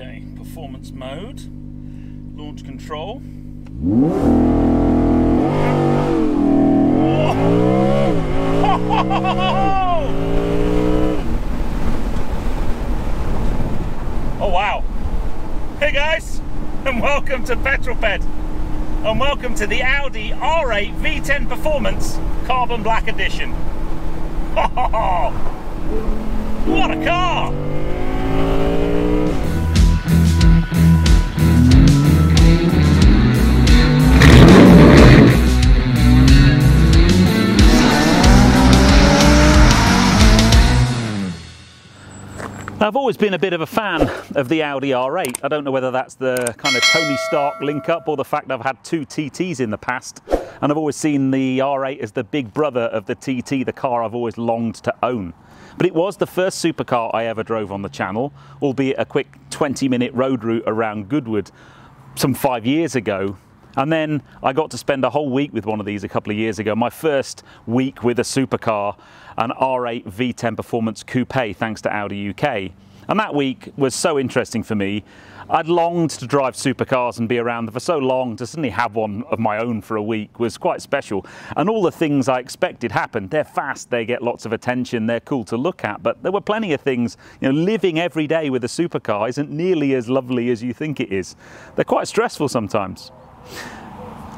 Okay, performance mode, launch control. Oh wow! Hey guys, and welcome to Petrol Ped, and welcome to the Audi R8 V10 Performance Carbon Black Edition. What a car! I've always been a bit of a fan of the Audi R8. I don't know whether that's the kind of Tony Stark link up or the fact I've had two TTs in the past, and I've always seen the R8 as the big brother of the TT, the car I've always longed to own. But it was the first supercar I ever drove on the channel, albeit a quick 20-minute road route around Goodwood some 5 years ago. And then I got to spend a whole week with one of these a couple of years ago. My first week with a supercar, an R8 V10 Performance Coupe, thanks to Audi UK. And that week was so interesting for me. I'd longed to drive supercars and be around them for so long. To suddenly have one of my own for a week was quite special. And all the things I expected happened. They're fast, they get lots of attention, they're cool to look at. But there were plenty of things, you know, living every day with a supercar isn't nearly as lovely as you think it is. They're quite stressful sometimes.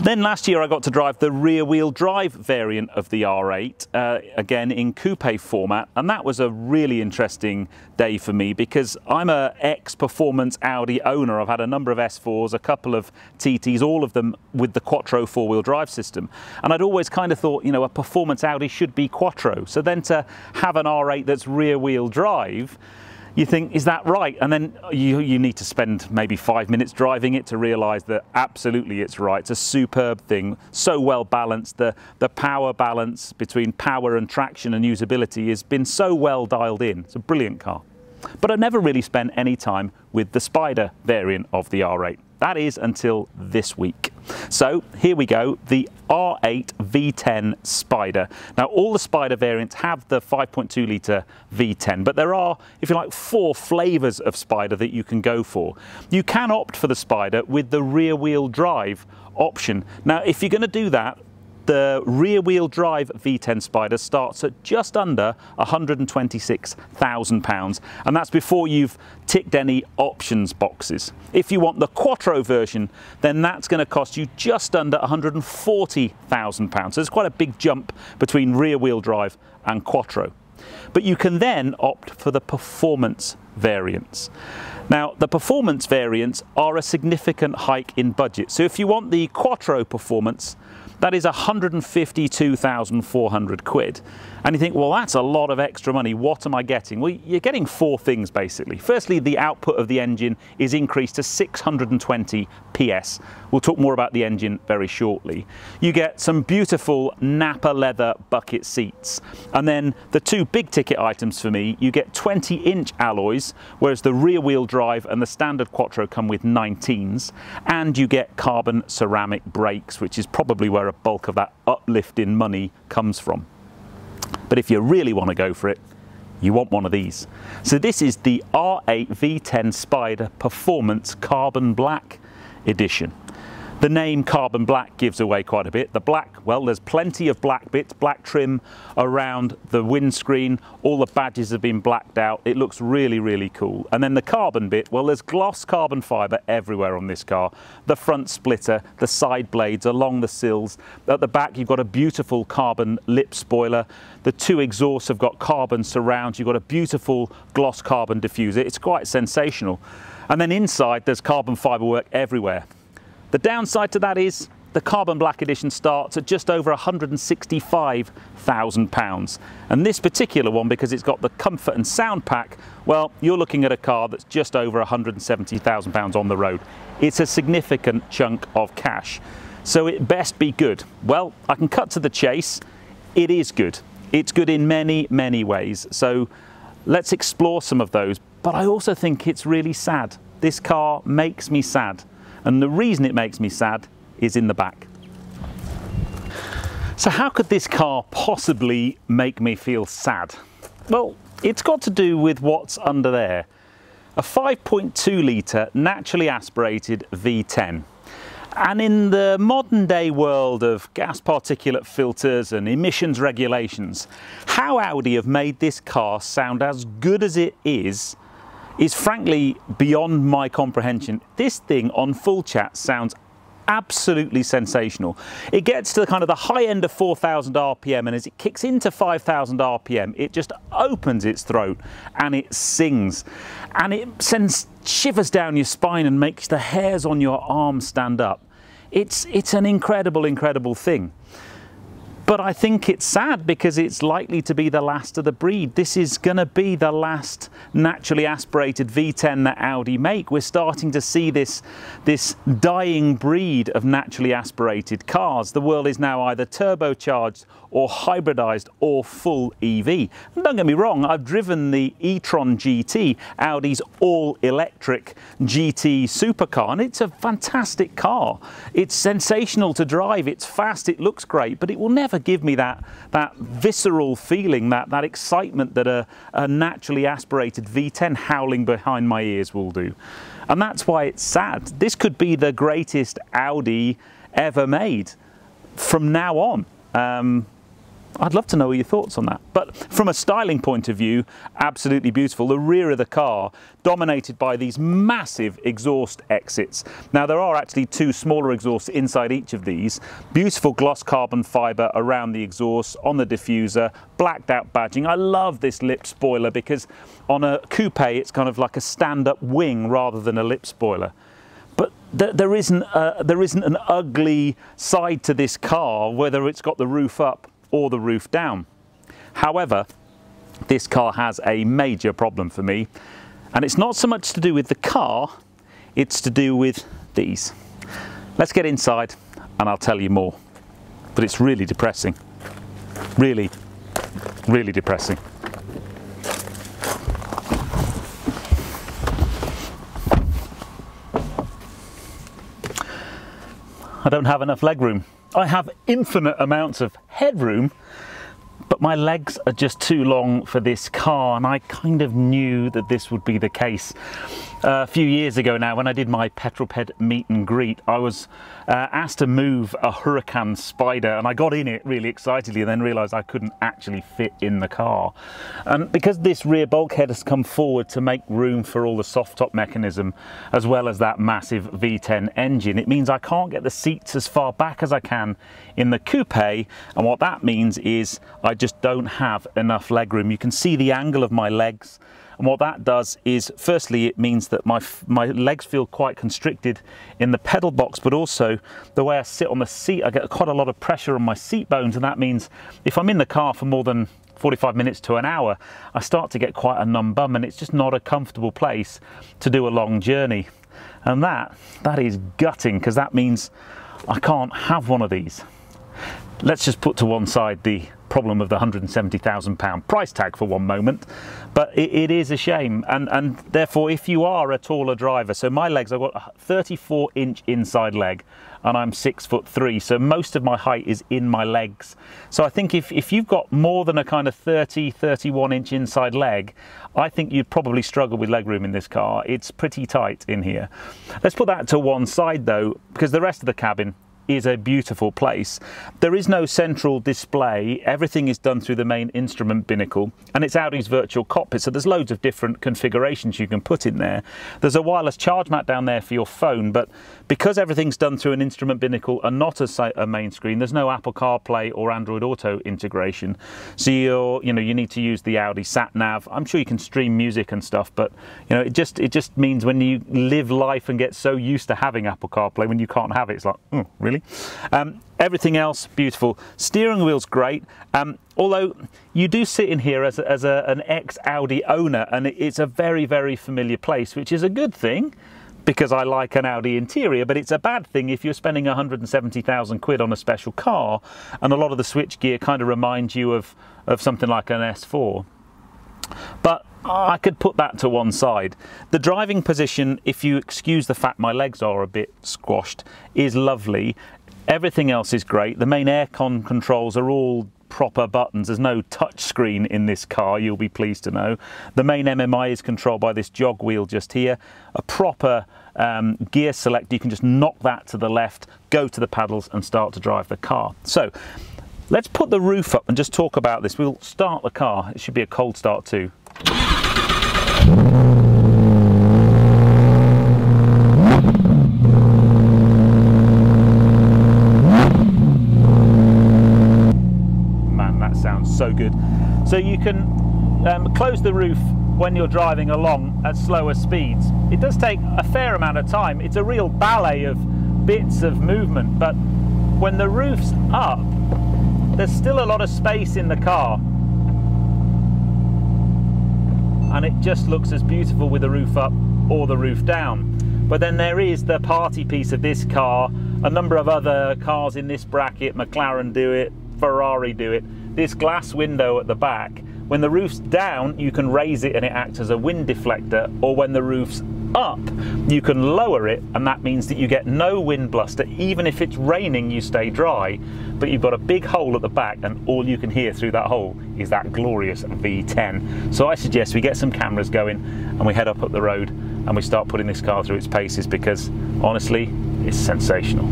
Then last year I got to drive the rear-wheel drive variant of the R8, again in coupe format, and that was a really interesting day for me because I'm a ex-performance Audi owner. I've had a number of S4s, a couple of TTs, all of them with the Quattro four-wheel drive system, and I'd always kind of thought, you know, a performance Audi should be Quattro. So then to have an R8 that's rear-wheel drive, you think, is that right? And then you need to spend maybe 5 minutes driving it to realise that absolutely it's right. It's a superb thing, so well balanced. The power balance between power and traction and usability has been so well dialed in. It's a brilliant car. But I've never really spent any time with the Spyder variant of the R8. That is until this week. So here we go, the R8 V10 Spyder. Now all the Spyder variants have the 5.2 litre V10, but there are, if you like, 4 flavours of Spyder that you can go for. You can opt for the Spyder with the rear wheel drive option. Now if you're going to do that, the rear-wheel drive V10 Spyder starts at just under £126,000, and that's before you've ticked any options boxes. If you want the Quattro version, then that's going to cost you just under £140,000. So there's quite a big jump between rear-wheel drive and Quattro. But you can then opt for the performance variants. Now, the performance variants are a significant hike in budget. So if you want the Quattro performance, that is 152,400 quid. And you think, well, that's a lot of extra money. What am I getting? Well, you're getting 4 things, basically. Firstly, the output of the engine is increased to 620 PS. We'll talk more about the engine very shortly. You get some beautiful Napa leather bucket seats. And then the 2 big ticket items for me, you get 20-inch alloys, whereas the rear-wheel drive and the standard Quattro come with 19s. And you get carbon ceramic brakes, which is probably where a bulk of that uplift in money comes from. But if you really want to go for it, you want one of these. So this is the R8 V10 Spyder Performance Carbon Black Edition. The name Carbon Black gives away quite a bit. The black, well, there's plenty of black bits, black trim around the windscreen. All the badges have been blacked out. It looks really, really cool. And then the carbon bit, well, there's gloss carbon fibre everywhere on this car. The front splitter, the side blades, along the sills. At the back, you've got a beautiful carbon lip spoiler. The 2 exhausts have got carbon surrounds. You've got a beautiful gloss carbon diffuser. It's quite sensational. And then inside, there's carbon fibre work everywhere. The downside to that is the Carbon Black Edition starts at just over £165,000. And this particular one, because it's got the comfort and sound pack, well, you're looking at a car that's just over £170,000 on the road. It's a significant chunk of cash. So it best be good. Well, I can cut to the chase. It is good. It's good in many, many ways. So let's explore some of those. But I also think it's really sad. This car makes me sad. And the reason it makes me sad is in the back. So how could this car possibly make me feel sad? Well, it's got to do with what's under there. a 5.2 litre naturally aspirated V10. And in the modern day world of gas particulate filters and emissions regulations, how Audi have made this car sound as good as it is frankly beyond my comprehension. This thing on full chat sounds absolutely sensational. It gets to kind of the high end of 4,000 RPM, and as it kicks into 5,000 RPM, it just opens its throat and it sings, and it sends shivers down your spine and makes the hairs on your arms stand up. It's an incredible thing. But I think it's sad because it's likely to be the last of the breed. This is going to be the last naturally aspirated V10 that Audi make. We're starting to see this dying breed of naturally aspirated cars. The world is now either turbocharged or hybridized or full EV. And don't get me wrong, I've driven the e-tron GT, Audi's all-electric GT supercar, and it's a fantastic car. It's sensational to drive, it's fast, it looks great, but it will never give me that visceral feeling, that excitement that a naturally aspirated V10 howling behind my ears will do. And that's why it's sad. This could be the greatest Audi ever made from now on. I'd love to know your thoughts on that. But from a styling point of view, absolutely beautiful. The rear of the car dominated by these massive exhaust exits. Now there are actually two smaller exhausts inside each of these. Beautiful gloss carbon fibre around the exhaust, on the diffuser, blacked out badging. I love this lip spoiler because on a coupe it's kind of like a stand-up wing rather than a lip spoiler. But there isn't an ugly side to this car, whether it's got the roof up or the roof down. However, this car has a major problem for me, and it's not so much to do with the car, it's to do with these. Let's get inside and I'll tell you more. But it's really depressing. Really depressing. I don't have enough legroom. I have infinite amounts of headroom, but my legs are just too long for this car, and I kind of knew that this would be the case. A few years ago now, when I did my Petrol meet and greet, I was asked to move a Huracan Spyder, and I got in it really excitedly and then realised I couldn't actually fit in the car. And because this rear bulkhead has come forward to make room for all the soft top mechanism as well as that massive V10 engine, it means I can't get the seats as far back as I can in the coupe, and what that means is I just don't have enough legroom. You can see the angle of my legs. And what that does is, firstly, it means that my legs feel quite constricted in the pedal box, but also the way I sit on the seat, I get quite a lot of pressure on my seat bones, and that means if I'm in the car for more than 45 minutes to an hour, I start to get quite a numb bum, and it's just not a comfortable place to do a long journey. And that is gutting, because that means I can't have one of these. Let's just put to one side the problem of the £170,000 price tag for one moment, but it is a shame, and therefore if you are a taller driver, so my legs, I've got a 34-inch inside leg and I'm 6'3", so most of my height is in my legs. So I think if you've got more than a kind of 31-inch inside leg, I think you'd probably struggle with legroom in this car. It's pretty tight in here. Let's put that to one side though, because the rest of the cabin is a beautiful place. There is no central display. Everything is done through the main instrument binnacle, and it's Audi's virtual cockpit, so there's loads of different configurations you can put in there. There's a wireless charge mat down there for your phone, but because everything's done through an instrument binnacle and not a main screen, there's no Apple CarPlay or Android Auto integration. So you need to use the Audi sat nav. I'm sure you can stream music and stuff, but it just means when you live life and get so used to having Apple CarPlay, when you can't have it, it's like, oh, really? Everything else beautiful. Steering wheel's great, although you do sit in here as an ex-Audi owner, and it's a very familiar place, which is a good thing because I like an Audi interior, but it's a bad thing if you're spending 170,000 quid on a special car and a lot of the switchgear kind of reminds you of something like an S4. But I could put that to one side. The driving position, if you excuse the fact my legs are a bit squashed, is lovely. Everything else is great. The main aircon controls are all proper buttons. There's no touch screen in this car, you'll be pleased to know. The main MMI is controlled by this jog wheel just here. A proper gear select, you can just knock that to the left, go to the paddles and start to drive the car. So let's put the roof up and just talk about this. We'll start the car. It should be a cold start too. Man, that sounds so good. So you can close the roof when you're driving along at slower speeds. It does take a fair amount of time. It's a real ballet of bits of movement, but when the roof's up, there's still a lot of space in the car. And it just looks as beautiful with the roof up or the roof down. But then there is the party piece of this car. A number of other cars in this bracket, McLaren do it, Ferrari do it. This glass window at the back, when the roof's down, you can raise it and it acts as a wind deflector, or when the roof's up, you can lower it, and that means that you get no wind bluster. Even if it's raining, you stay dry, but you've got a big hole at the back, and all you can hear through that hole is that glorious V10. So I suggest we get some cameras going and we head up the road and we start putting this car through its paces, because honestly, it's sensational.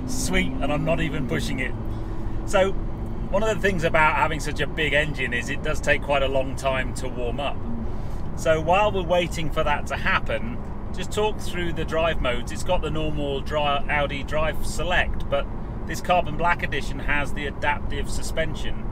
Sweet, and I'm not even pushing it. So one of the things about having such a big engine is it does take quite a long time to warm up. So while we're waiting for that to happen, just talk through the drive modes. It's got the normal Audi Drive Select, but this Carbon Black Edition has the adaptive suspension.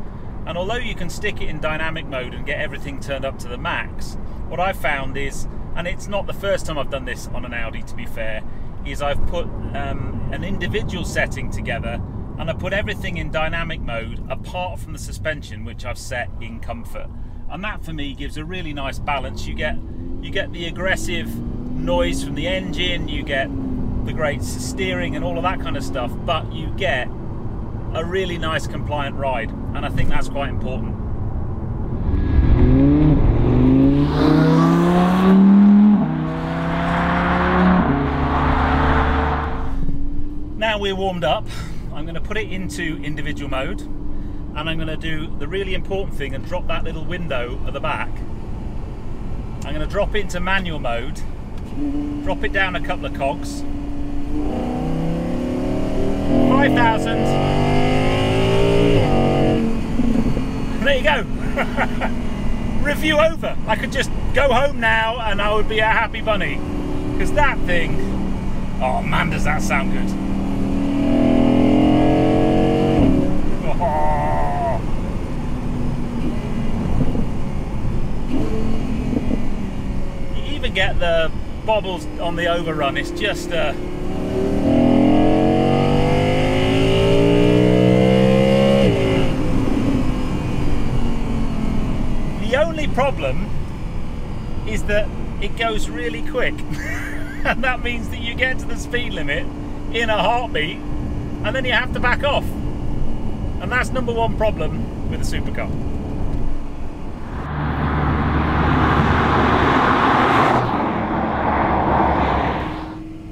And although you can stick it in dynamic mode and get everything turned up to the max, what I've found is, and it's not the first time I've done this on an Audi to be fair, is I've put an individual setting together and I put everything in dynamic mode apart from the suspension, which I've set in comfort. And that for me gives a really nice balance. You get the aggressive noise from the engine, you get the great steering and all of that kind of stuff, but you get a really nice compliant ride, and I think that's quite important. Now we're warmed up, I'm going to put it into individual mode, and I'm going to do the really important thing and drop that little window at the back. I'm going to drop it into manual mode, drop it down a couple of cogs, 5,000, there you go. Review over. I could just go home now and I would be a happy bunny, because that thing, oh man, does that sound good. Oh. You even get the bobbles on the overrun. It's just the only problem is that it goes really quick. And that means that you get to the speed limit in a heartbeat and then you have to back off. And that's number one problem with a supercar.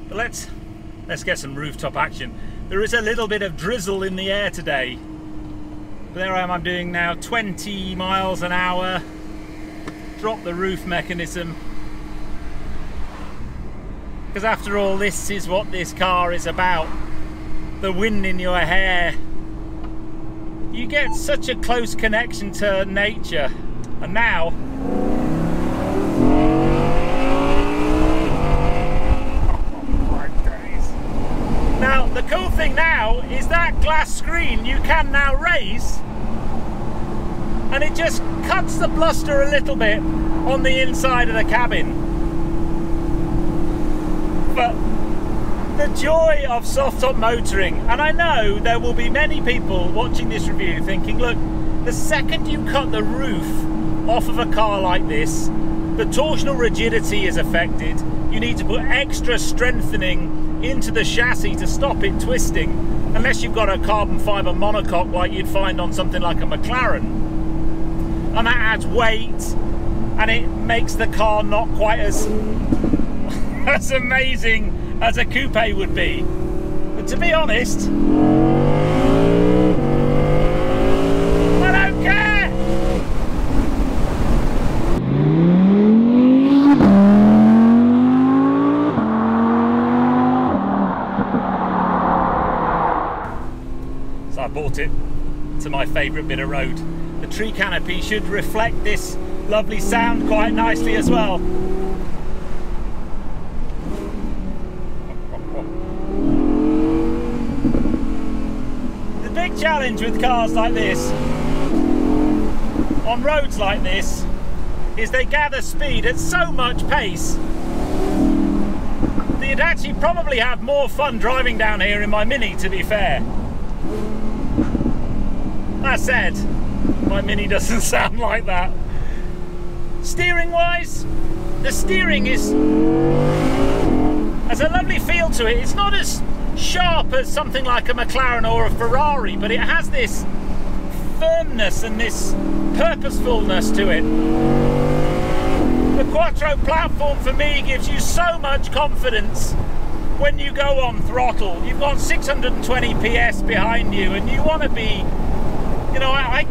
But let's get some rooftop action. There is a little bit of drizzle in the air today. But there I am, I'm doing now 20 miles an hour. Drop the roof mechanism. Because after all, this is what this car is about. The wind in your hair. You get such a close connection to nature. And now, now the cool thing now is that glass screen you can now raise, and it just cuts the bluster a little bit on the inside of the cabin. But the joy of soft top motoring, and I know there will be many people watching this review thinking, look, the second you cut the roof off of a car like this, the torsional rigidity is affected. You need to put extra strengthening into the chassis to stop it twisting, unless you've got a carbon fibre monocoque like you'd find on something like a McLaren. And that adds weight, and it makes the car not quite as as amazing as a coupe would be. But to be honest, I don't care. So I bought it to my favourite bit of road. The tree canopy should reflect this lovely sound quite nicely as well. The big challenge with cars like this, on roads like this, is they gather speed at so much pace that you'd actually probably have more fun driving down here in my Mini, to be fair. That said, my Mini doesn't sound like that. Steering wise, the steering has a lovely feel to it. It's not as sharp as something like a McLaren or a Ferrari, but it has this firmness and this purposefulness to it. The Quattro platform for me gives you so much confidence when you go on throttle. You've got 620 PS behind you and you want to be, you know, I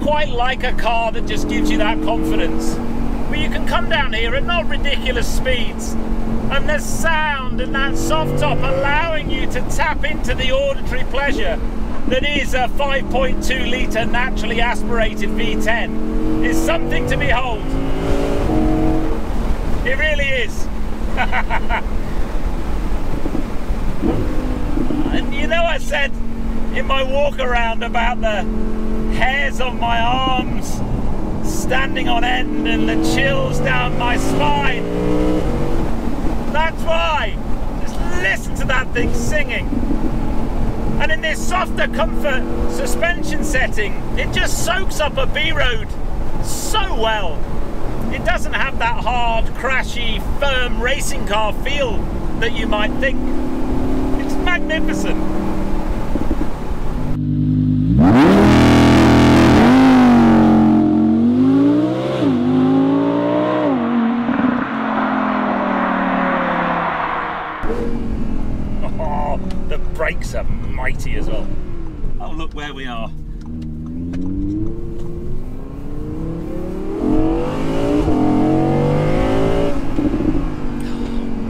quite like a car that just gives you that confidence, where you can come down here at not ridiculous speeds and there's sound and that soft top allowing you to tap into the auditory pleasure that is a 5.2 litre naturally aspirated V10 is something to behold. It really is. And you know, I said in my walk around about the hairs on my arms standing on end and the chills down my spine. That's why. Just listen to that thing singing. And in this softer comfort suspension setting, it just soaks up a B-road so well. It doesn't have that hard, crashy, firm racing car feel that you might think. It's magnificent. Oh, the brakes are mighty as well. Oh, look where we are.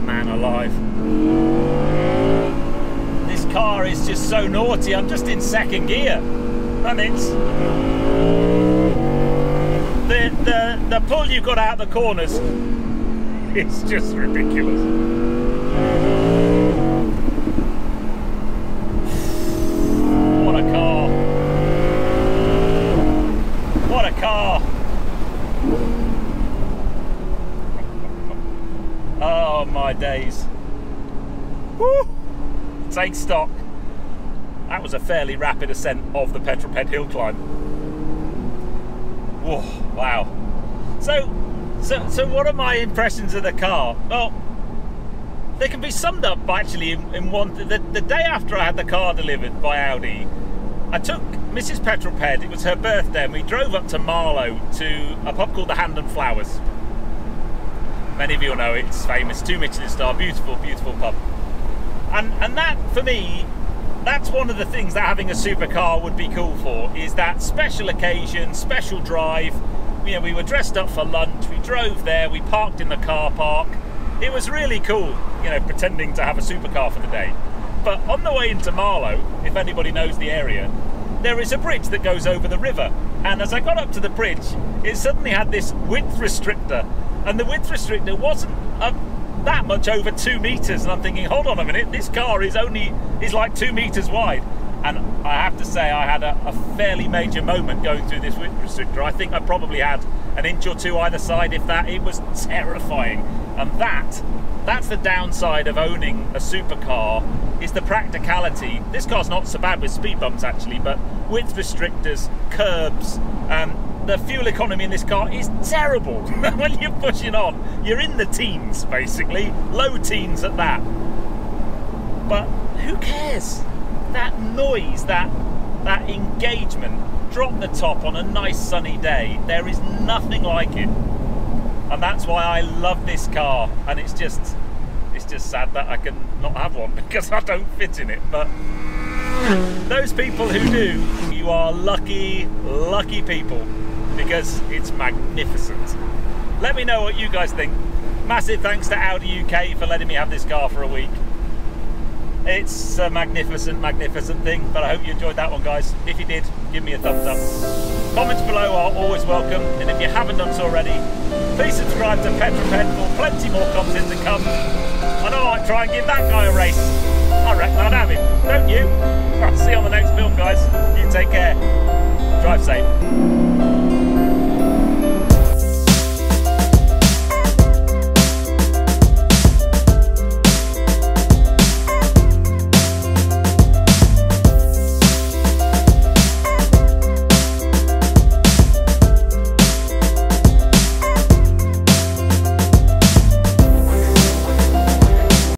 Man alive. This car is just so naughty. I'm just in second gear. And it's the pull you got out the corners. It's just ridiculous. What a car. What a car. Oh my days. Woo. Take stock. That was a fairly rapid ascent of the Petrol hill climb. Whoa, wow. So what are my impressions of the car? Well, they can be summed up actually in one. The day after I had the car delivered by Audi, I took Mrs. Petrol, it was her birthday, and we drove up to Marlow to a pub called the Hand and Flowers. Many of you will know it. It's famous, 2 Michelin star, beautiful, beautiful pub. And that, for me, that's one of the things that having a supercar would be cool for, is that special occasion, special drive. You know, we were dressed up for lunch, we drove there, we parked in the car park. It was really cool, you know, pretending to have a supercar for the day. But on the way into Marlow, if anybody knows the area, there is a bridge that goes over the river. And as I got up to the bridge, it suddenly had this width restrictor. And the width restrictor wasn't that much over 2 meters. And I'm thinking, hold on a minute, this car is like 2 meters wide. And I have to say, I had a fairly major moment going through this width restrictor. I think I probably had an inch or two either side, if that. It was terrifying. And that's the downside of owning a supercar, is the practicality. This car's not so bad with speed bumps actually, but width restrictors, curbs, the fuel economy in this car is terrible. When you're pushing on, you're in the teens basically, low teens at that. But who cares? That noise, that engagement, drop the top on a nice sunny day, there is nothing like it. and that's why I love this car. And it's just sad that I can not have one because I don't fit in it. But those people who do, you are lucky people, because it's magnificent. Let me know what you guys think. Massive thanks to Audi UK for letting me have this car for a week. It's a magnificent thing, but I hope you enjoyed that one, guys. If you did, give me a thumbs up. Comments below are always welcome, and if you haven't done so already, please subscribe to Petrol for plenty more content to come. And I might try and give that guy a race. I reckon I'd have him, don't you? I'll see you on the next film, guys. You take care. Drive safe.